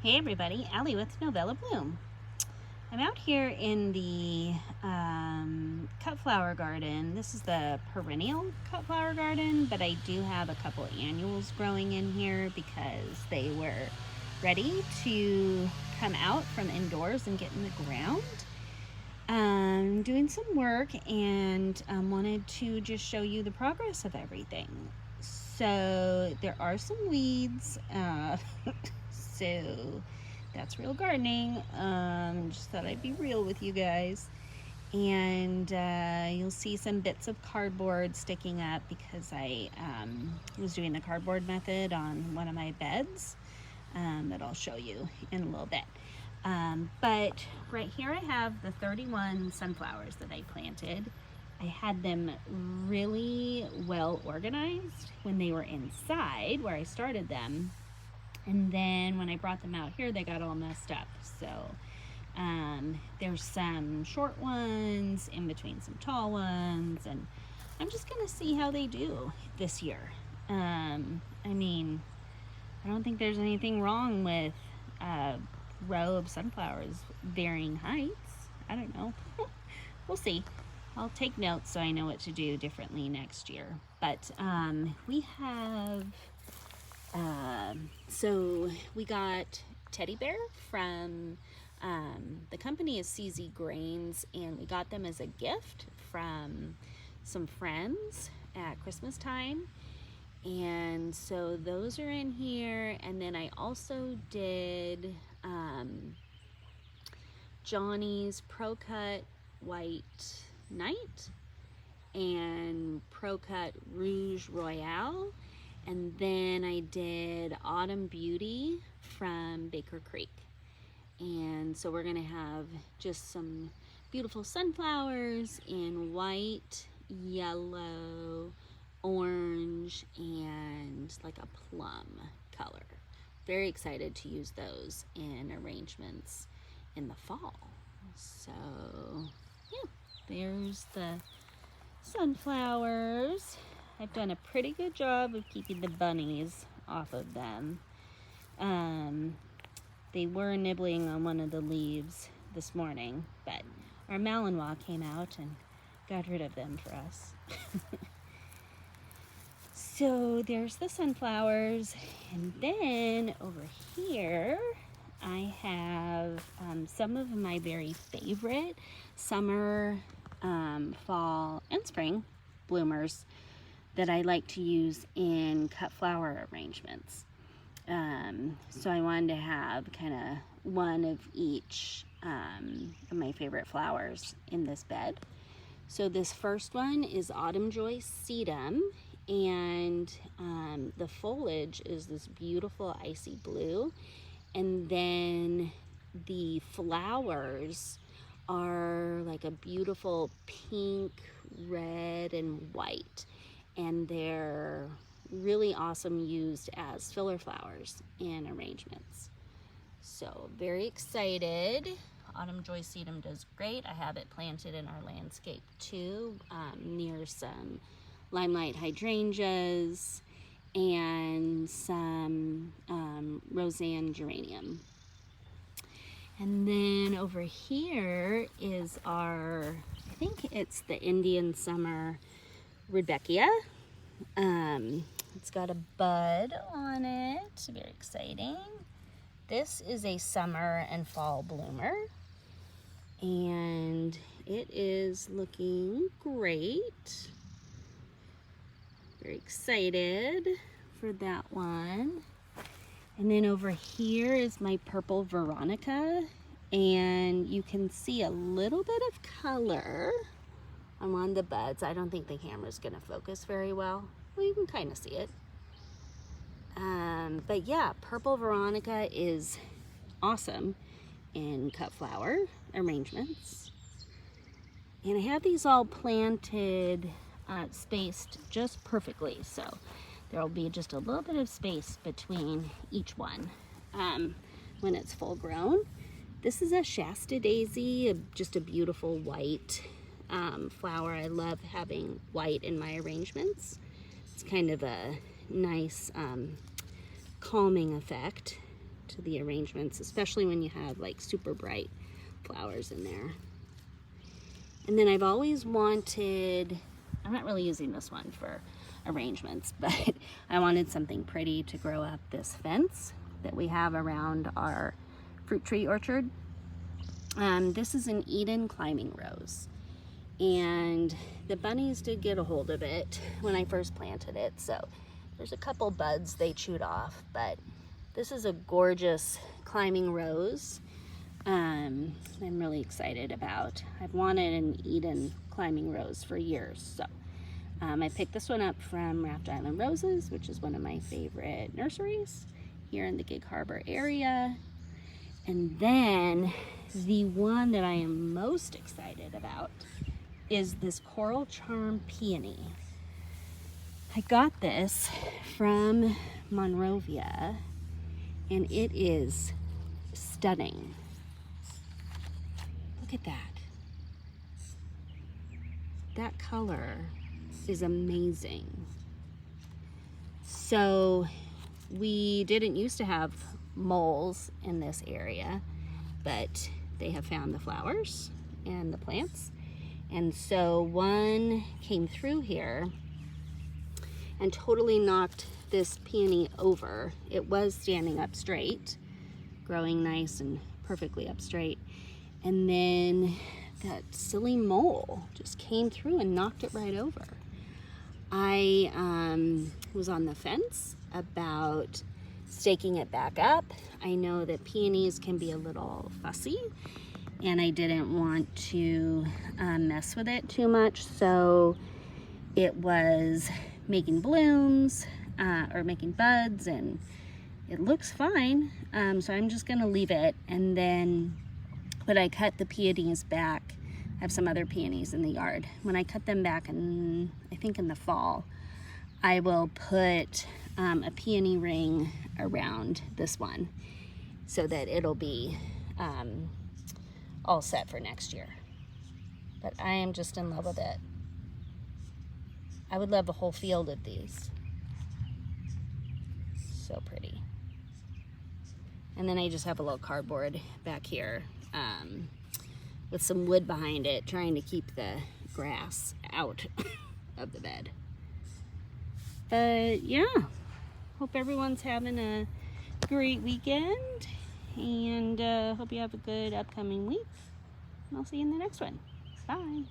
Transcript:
Hey everybody, Allie with Novella Bloom. I'm out here in the cut flower garden. This is the perennial cut flower garden, but I do have a couple annuals growing in here because they were ready to come out from indoors and get in the ground. Doing some work and wanted to just show you the progress of everything. So there are some weeds, so that's real gardening. Just thought I'd be real with you guys. And you'll see some bits of cardboard sticking up because I was doing the cardboard method on one of my beds that I'll show you in a little bit. But right here I have the 31 sunflowers that I planted. I had them really well organized when they were inside where I started them. And then when I brought them out here, they got all messed up. So there's some short ones in between some tall ones, and I'm just gonna see how they do this year. I mean, I don't think there's anything wrong with a row of sunflowers varying heights. I don't know. We'll see. I'll take notes so I know what to do differently next year. But we have, so we got teddy bear from, the company is CZ Grains, and we got them as a gift from some friends at Christmas time. And so those are in here. And then I also did Johnny's Pro Cut White Night and Pro Cut Rouge Royale, and then I did Autumn Beauty from Baker Creek. And so we're gonna have just some beautiful sunflowers in white, yellow, orange, and like a plum color. Very excited to use those in arrangements in the fall. So yeah, there's the sunflowers. I've done a pretty good job of keeping the bunnies off of them. They were nibbling on one of the leaves this morning, but our Malinois came out and got rid of them for us. So there's the sunflowers, and then over here I have some of my very favorite summer, fall, and spring bloomers that I like to use in cut flower arrangements. So I wanted to have kind of one of each of my favorite flowers in this bed. So this first one is Autumn Joy Sedum, and the foliage is this beautiful icy blue, and then the flowers are like a beautiful pink, red, and white, and they're really awesome used as filler flowers in arrangements. So very excited. Autumn Joy Sedum does great. I have it planted in our landscape too, near some limelight hydrangeas and some Roseanne geranium. And then over here is our, I think it's the Indian Summer Rudbeckia. It's got a bud on it, very exciting. This is a summer and fall bloomer, and it is looking great. Very excited for that one. And then over here is my purple Veronica, and you can see a little bit of color on one of the buds. I don't think the camera's gonna focus very well. Well, you can kind of see it. But yeah, purple Veronica is awesome in cut flower arrangements. And I have these all planted, spaced just perfectly. So there will be just a little bit of space between each one when it's full grown. This is a Shasta Daisy, just a beautiful white flower. I love having white in my arrangements. It's kind of a nice calming effect. to the arrangements, especially when you have like super bright flowers in there. And then I've always wanted, I'm not really using this one for arrangements, but I wanted something pretty to grow up this fence that we have around our fruit tree orchard. This is an Eden climbing rose, and the bunnies did get a hold of it when I first planted it, so there's a couple buds they chewed off, but this is a gorgeous climbing rose. I'm really excited about. I've wanted an Eden climbing rose for years, so I picked this one up from Raft Island Roses, which is one of my favorite nurseries here in the Gig Harbor area. And then the one that I am most excited about is this Coral Charm Peony. I got this from Monrovia, and it is stunning. Look at that. That color is amazing. So we didn't used to have moles in this area, but they have found the flowers and the plants. And so one came through here and totally knocked this peony over. It was standing up straight, growing nice and perfectly up straight. And then that silly mole just came through and knocked it right over. I was on the fence about staking it back up. I know that peonies can be a little fussy, and I didn't want to mess with it too much, so it was making blooms or making buds, and it looks fine. So I'm just gonna leave it, and then when I cut the peonies back, I have some other peonies in the yard. When I cut them back, I think in the fall, I will put a peony ring around this one so that it'll be all set for next year. But I am just in love with it. I would love a whole field of these. So pretty. And then I just have a little cardboard back here with some wood behind it, trying to keep the grass out of the bed. But yeah, hope everyone's having a great weekend, and hope you have a good upcoming week. And I'll see you in the next one. Bye.